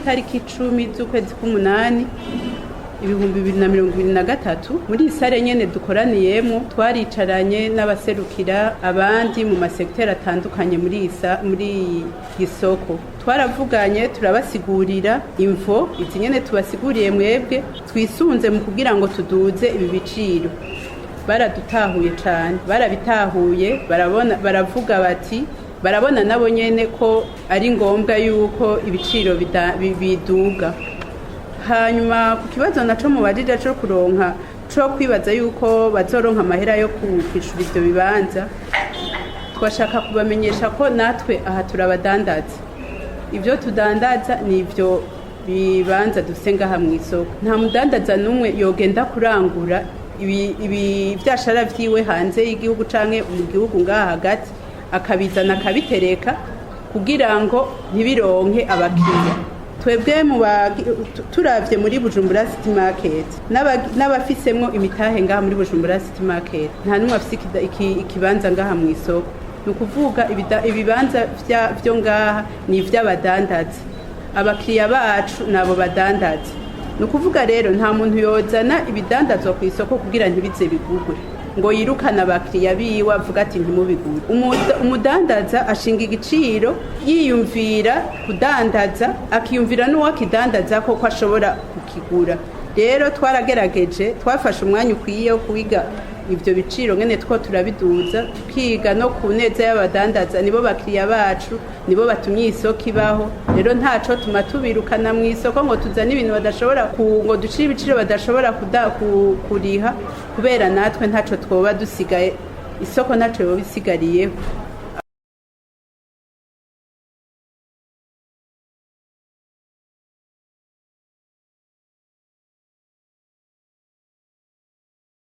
tariki 10 z'ukwezi k'umunani ibihumbi 2023 muri sare nyene dukoraniyemo twaricaranye n'abaserukira abandi mu masekiteri atandukanye muri isoko twaravuganye turabasigurira imvo izi nyene tubasiguriye mwebwe twisunze mu kugira ngo tuduze ibi biciro baradutahuye cyane barabitahuye baravuga bati barabona nabo nyene ko ari ngombwa yuko ibiciro biduga hanyuma ku kibazo naco mubajije cyo kuronka cyo kwibaza yuko bazoronka amahera yo kwishura ivyo bibanza twashaka kubamenyesha ko natwe aha turabadandaza ivyo tudandaza ni ivyo bibanza dufise ngaha mu isoko nta mudandaza numwe yogenda kurangura ibi vyashara vyiwe hanze y'igihugu canke mu gihugu ngaha hagati akabizana akabitereka kugira ngo ntibironke abakiriya twebwe turavye muri Bujumbura City Market n'abafisemwo imitahe ngaha muri Bujumbura City Market nta numwe afise ikibanza ngaha mu isoko nukuvuga ibibanza vyo ngaha ni ivy'abadandaza abakiriya bacu nabo badandaza nukuvuga rero nta muntu yozana ibidandazwa ku isoko kugira ntibize bigugwe ngo yirukana abakiriya biwe avuga ati ntimubigure umudandaza ashinga igiciro yiyumvira kudandaza akiyumvira n'uwakidandaza ko ashobora kukigura rero twaragerageje twafashe umwanya ukwiye wo kwiga ivyo biciro ngene two turabiduza tukiga no ku neza y'abadandaza nibo bakiriya bacu nibo batumye isoko ibaho rero ntaco tuma tubirukana mu isoko ngo tuzane ibintu badashobora ngo ducire ibiciro badashobora kuriha kubera natwe ntaco twoba dusigaye isoko ntaco yoba isigariyeho